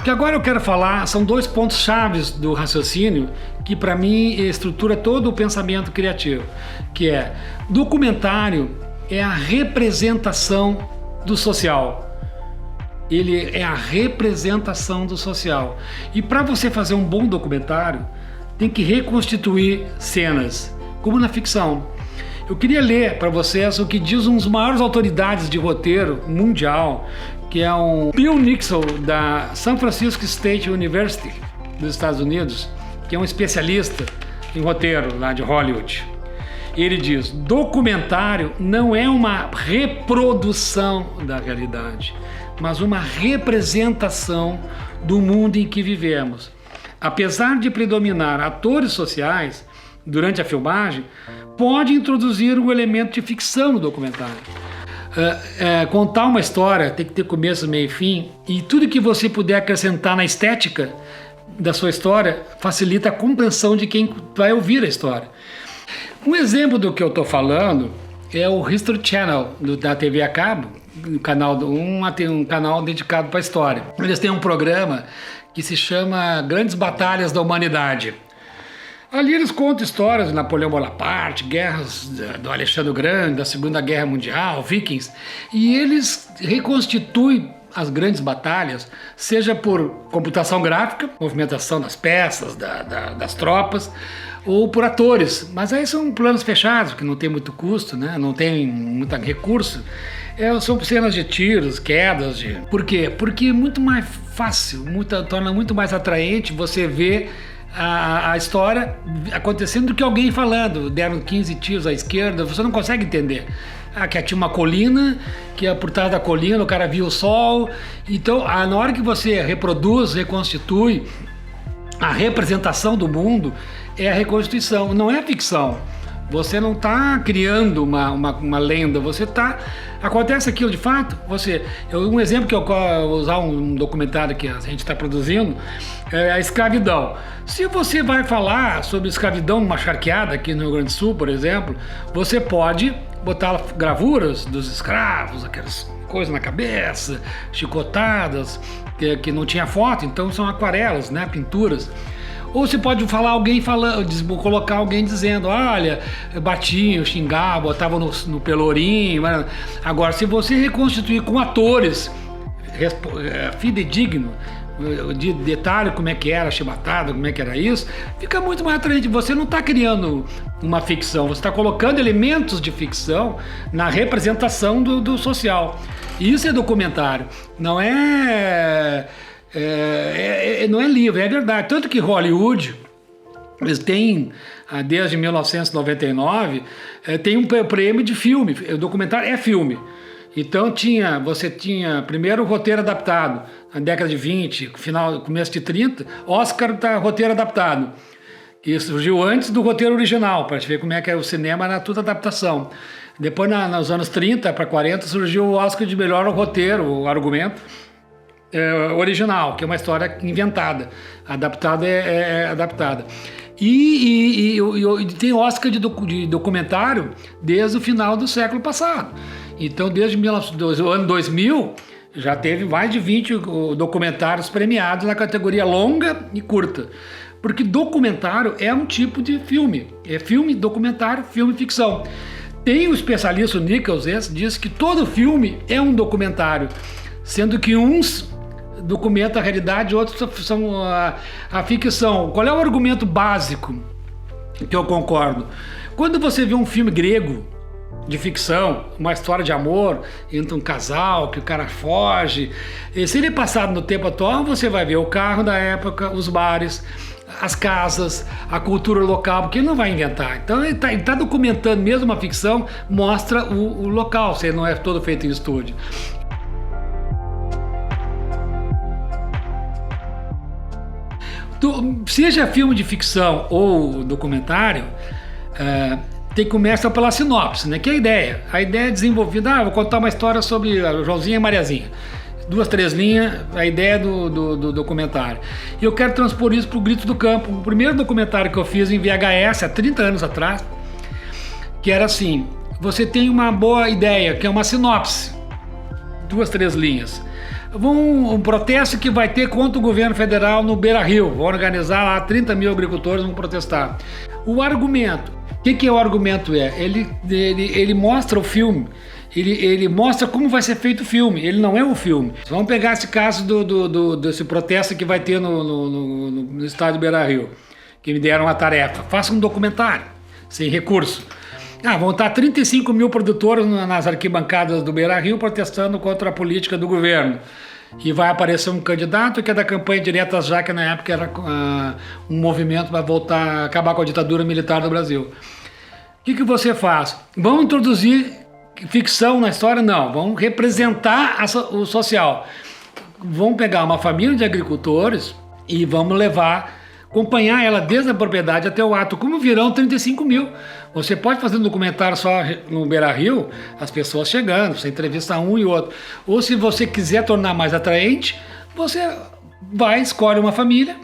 O que agora eu quero falar são dois pontos chaves do raciocínio que para mim estrutura todo o pensamento criativo, que é: documentário é a representação do social. Ele é a representação do social. E para você fazer um bom documentário, tem que reconstituir cenas, como na ficção. Eu queria ler para vocês o que diz um dos maiores autoridades de roteiro mundial, que é um Bill Nixon, da San Francisco State University, dos Estados Unidos, que é um especialista em roteiro lá de Hollywood. Ele diz: documentário não é uma reprodução da realidade, mas uma representação do mundo em que vivemos. Apesar de predominar atores sociais durante a filmagem, pode introduzir um elemento de ficção no documentário. Contar uma história tem que ter começo, meio e fim, e tudo que você puder acrescentar na estética da sua história facilita a compreensão de quem vai ouvir a história. Um exemplo do que eu estou falando é o History Channel da TV a cabo, um canal dedicado para a história. Eles têm um programa que se chama Grandes Batalhas da Humanidade. Ali eles contam histórias de Napoleão Bonaparte, guerras do Alexandre o Grande, da Segunda Guerra Mundial, Vikings, e eles reconstituem as grandes batalhas, seja por computação gráfica, movimentação das peças, das tropas, ou por atores, mas aí são planos fechados, que não tem muito custo, né? Não tem muito recurso. São cenas de tiros, quedas. Por quê? Porque é muito mais fácil, torna muito mais atraente você ver a história acontecendo do que alguém falando. Deram 15 tiros à esquerda, você não consegue entender. Que tinha uma colina, que por trás da colina o cara viu o sol. Então, na hora que você reproduz, reconstitui, a representação do mundo é a reconstituição, não é a ficção. Você não está criando uma lenda, acontece aquilo de fato. Um exemplo que eu vou usar, um documentário que a gente está produzindo, é a escravidão. Se você vai falar sobre escravidão numa charqueada aqui no Rio Grande do Sul, por exemplo, você pode botar gravuras dos escravos, aquelas coisas na cabeça, chicotadas, que não tinha foto, então são aquarelas, né, pinturas. Ou você pode colocar alguém dizendo: olha, batiam, xingavam, botavam no pelourinho. Agora, se você reconstituir com atores fidedigno, de detalhe como é que era a chibatada, como é que era isso, fica muito mais atraente. Você não está criando uma ficção, você está colocando elementos de ficção na representação do social. Isso é documentário, não é livro, é verdade. Tanto que Hollywood, eles têm, desde 1999, tem um prêmio de filme. O documentário é filme. Então você tinha primeiro o roteiro adaptado, na década de 20, começo de 30, Oscar da roteiro adaptado, que surgiu antes do roteiro original, para gente ver como é que é o cinema, na tudo adaptação. Depois, nos anos 30 para 40, surgiu o Oscar de melhor roteiro, o argumento original, que é uma história inventada. Adaptada é adaptada. E tem Oscar de documentário desde o final do século passado. Então, desde o ano 2000, já teve mais de 20 documentários premiados na categoria longa e curta. Porque documentário é um tipo de filme. É filme, documentário, filme, ficção. Tem o especialista, o Nichols, diz que todo filme é um documentário, sendo que uns documentam a realidade, outros são a ficção. Qual é o argumento básico que eu concordo? Quando você vê um filme grego de ficção, uma história de amor entre um casal, que o cara foge, e se ele é passado no tempo atual, você vai ver o carro da época, os bares, as casas, a cultura local, porque ele não vai inventar. Então ele tá documentando mesmo uma ficção, mostra o local, se não é todo feito em estúdio. Seja filme de ficção ou documentário, começa pela sinopse, né? Que é a ideia. A ideia é desenvolvida, vou contar uma história sobre a Joãozinha e Mariazinha. 2, 3 linhas, a ideia do documentário. E eu quero transpor isso para o Grito do Campo. O primeiro documentário que eu fiz em VHS, há 30 anos atrás, que era assim: você tem uma boa ideia, que é uma sinopse, 2, 3 linhas. Um protesto que vai ter contra o governo federal no Beira-Rio. Vão organizar lá 30 mil agricultores, vão protestar. O argumento, o que é o argumento? Ele mostra o filme, ele mostra como vai ser feito o filme, ele não é o filme. Vamos pegar esse caso desse protesto que vai ter no estádio Beira-Rio, que me deram uma tarefa. Faça um documentário, sem recurso. Vão estar 35 mil produtores nas arquibancadas do Beira-Rio protestando contra a política do governo. E vai aparecer um candidato que é da campanha Diretas Já, que na época era um movimento para voltar, acabar com a ditadura militar do Brasil. O que você faz? Vão introduzir ficção na história? Não, vão representar o social. Vão pegar uma família de agricultores e vamos acompanhar ela desde a propriedade até o ato. Como virão 35 mil? Você pode fazer um documentário só no Beira-Rio, as pessoas chegando, você entrevista um e outro. Ou se você quiser tornar mais atraente, você escolhe uma família,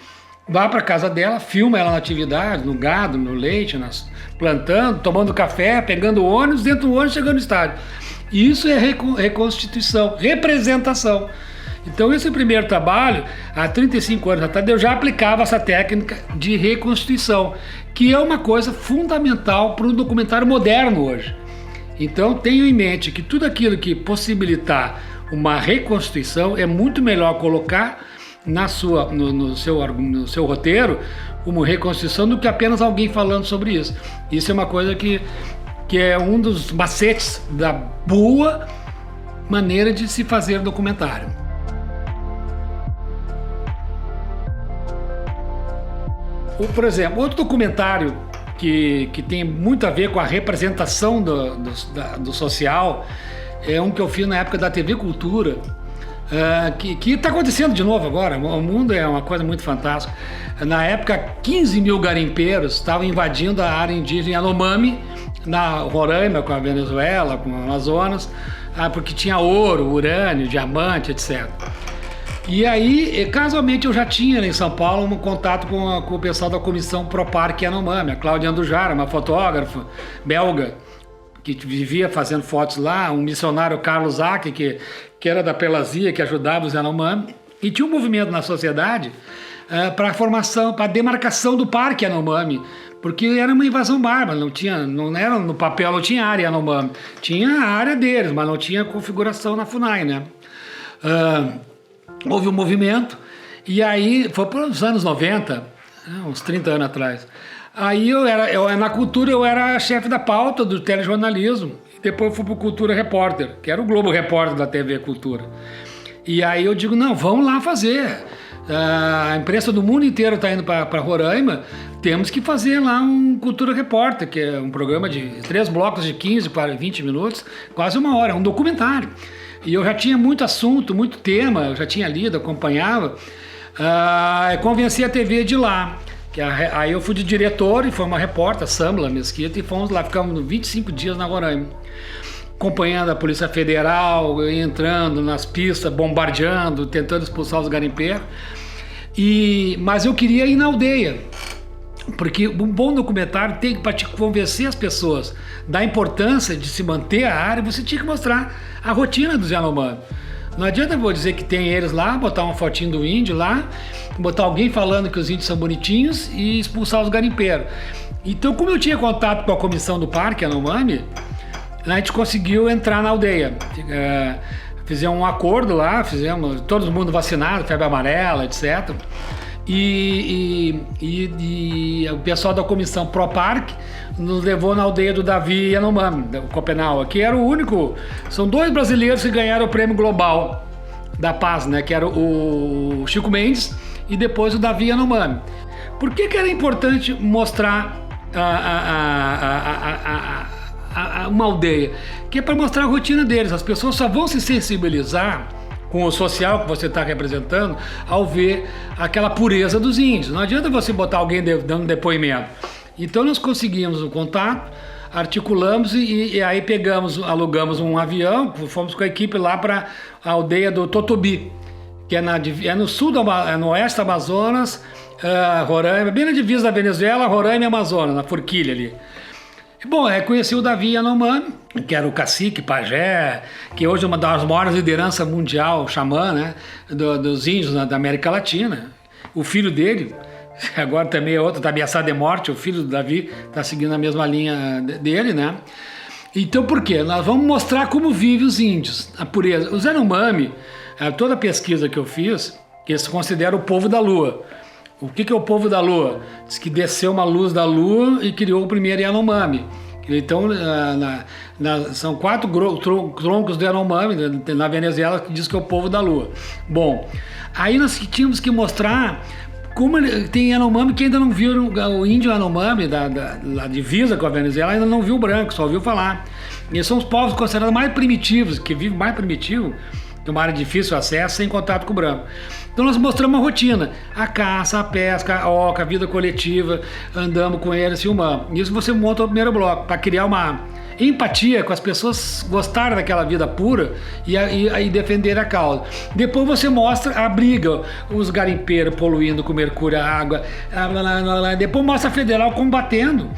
vai para a casa dela, filma ela na atividade, no gado, no leite, plantando, tomando café, pegando ônibus, dentro do ônibus, chegando no estádio. Isso é reconstituição, representação. Então esse primeiro trabalho, há 35 anos atrás, eu já aplicava essa técnica de reconstituição, que é uma coisa fundamental para um documentário moderno hoje. Então tenho em mente que tudo aquilo que possibilitar uma reconstituição é muito melhor colocar no seu roteiro como reconstituição do que apenas alguém falando sobre isso. Isso é uma coisa que é um dos macetes da boa maneira de se fazer documentário. Por exemplo, outro documentário que tem muito a ver com a representação do social é um que eu fiz na época da TV Cultura, que está acontecendo de novo agora. O mundo é uma coisa muito fantástica. Na época, 15 mil garimpeiros estavam invadindo a área indígena Yanomami, na Roraima, com a Venezuela, com o Amazonas, porque tinha ouro, urânio, diamante, etc. E aí, casualmente, eu já tinha em São Paulo um contato com o pessoal da Comissão Proparque Yanomami, a Cláudia Andujara, uma fotógrafa belga, que vivia fazendo fotos lá, um missionário, Carlos Aque, que era da Pelazia, que ajudava os Yanomami, e tinha um movimento na sociedade para a formação, para a demarcação do Parque Yanomami, porque era uma invasão bárbara, não era no papel, não tinha área Yanomami, tinha a área deles, mas não tinha configuração na FUNAI, né? Houve um movimento, e aí foi para os anos 90, uns 30 anos atrás. Aí na Cultura eu era chefe da pauta do telejornalismo, e depois eu fui para o Cultura Repórter, que era o Globo Repórter da TV Cultura. E aí eu digo, não, vamos lá fazer. A imprensa do mundo inteiro está indo para Roraima, temos que fazer lá um Cultura Repórter, que é um programa de 3 blocos de 15 para 20 minutos, quase uma hora, um documentário. E eu já tinha muito assunto, muito tema, eu já tinha lido, acompanhava, convenci a TV de ir lá. Aí eu fui de diretor e foi uma repórter, Samla Mesquita, e fomos lá, ficamos 25 dias na Roraima, acompanhando a Polícia Federal, entrando nas pistas, bombardeando, tentando expulsar os garimpeiros. Mas eu queria ir na aldeia, porque um bom documentário tem que, para te convencer as pessoas da importância de se manter a área, você tinha que mostrar a rotina dos Yanomami. Não adianta eu dizer que tem eles lá, botar uma fotinho do índio lá, botar alguém falando que os índios são bonitinhos e expulsar os garimpeiros. Então, como eu tinha contato com a comissão do Parque Yanomami, a gente conseguiu entrar na aldeia. Fizemos um acordo lá, fizemos todo mundo vacinado, febre amarela, etc. E o pessoal da comissão Proparque nos levou na aldeia do Davi Yanomami, do Copenau, que era o único. São 2 brasileiros que ganharam o Prêmio Global da Paz, né? Que era o Chico Mendes e depois o Davi Yanomami. Por que era importante mostrar uma aldeia? Que é para mostrar a rotina deles. As pessoas só vão se sensibilizar com o social que você está representando ao ver aquela pureza dos índios. Não adianta você botar alguém dando depoimento. Então nós conseguimos o contato, articulamos e aí alugamos um avião, fomos com a equipe lá para a aldeia do Totobi, que é no sul, no oeste do Amazonas, Roraima, bem na divisa da Venezuela, Roraima e Amazonas, na Forquilha ali. Bom, conheci o Davi Yanomami, que era o cacique, pajé, que hoje é uma das maiores lideranças mundial, xamã, né, dos índios da América Latina. O filho dele, agora também é outro, está ameaçado de morte, o filho do Davi está seguindo a mesma linha dele, né? Então por quê? Nós vamos mostrar como vivem os índios, a pureza. Os Yanomami, toda a pesquisa que eu fiz, que eles se consideram o povo da lua. O que é o povo da lua? Diz que desceu uma luz da lua e criou o primeiro Yanomami. Então, são 4 troncos do Yanomami na Venezuela que diz que é o povo da lua. Bom, aí nós tínhamos que mostrar como tem Yanomami que ainda não viram, o índio Yanomami da divisa com a Venezuela ainda não viu o branco, só ouviu falar. E são os povos considerados mais primitivos, que vivem mais primitivo, tem uma área de difícil acesso, sem contato com o branco. Então nós mostramos uma rotina, a caça, a pesca, a oca, a vida coletiva, andamos com eles, filmamos. Isso você monta o primeiro bloco, para criar uma empatia com as pessoas gostarem daquela vida pura e defender a causa. Depois você mostra a briga, os garimpeiros poluindo com mercúrio a água, depois mostra a federal combatendo.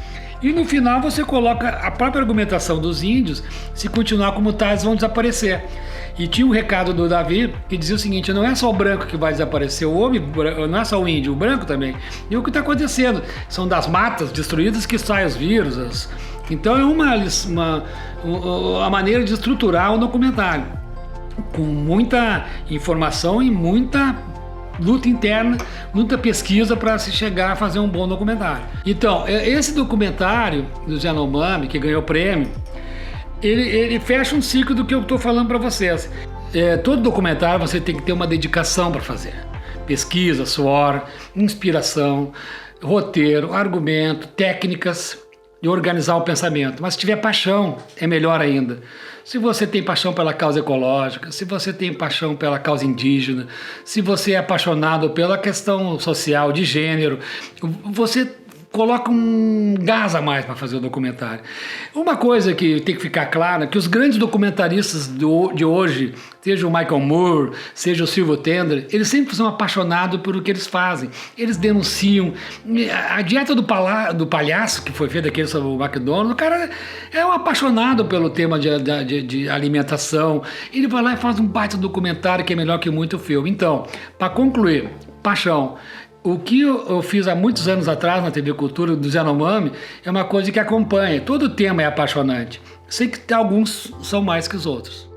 E no final você coloca a própria argumentação dos índios, se continuar como está, eles vão desaparecer. E tinha um recado do Davi que dizia o seguinte: não é só o branco que vai desaparecer, o homem, não é só o índio, o branco também. E o que está acontecendo? São das matas destruídas que saem os vírus. Então é uma maneira de estruturar o documentário, com muita informação e muita luta interna, muita pesquisa para se chegar a fazer um bom documentário. Então, esse documentário do Yanomami, que ganhou prêmio, ele fecha um ciclo do que eu estou falando para vocês. Todo documentário você tem que ter uma dedicação para fazer. Pesquisa, suor, inspiração, roteiro, argumento, técnicas de organizar o pensamento. Mas se tiver paixão, é melhor ainda. Se você tem paixão pela causa ecológica, se você tem paixão pela causa indígena, se você é apaixonado pela questão social, de gênero, você coloca um gás a mais para fazer o documentário. Uma coisa que tem que ficar clara, que os grandes documentaristas de hoje, seja o Michael Moore, seja o Silvio Tendler, eles sempre são apaixonados por o que eles fazem. Eles denunciam. A dieta do palhaço, que foi feita aqui sobre o McDonald's, o cara é um apaixonado pelo tema de alimentação. Ele vai lá e faz um baita documentário que é melhor que muito filme. Então, para concluir, paixão. O que eu fiz há muitos anos atrás na TV Cultura do Yanomami é uma coisa que acompanha. Todo tema é apaixonante. Sei que alguns são mais que os outros.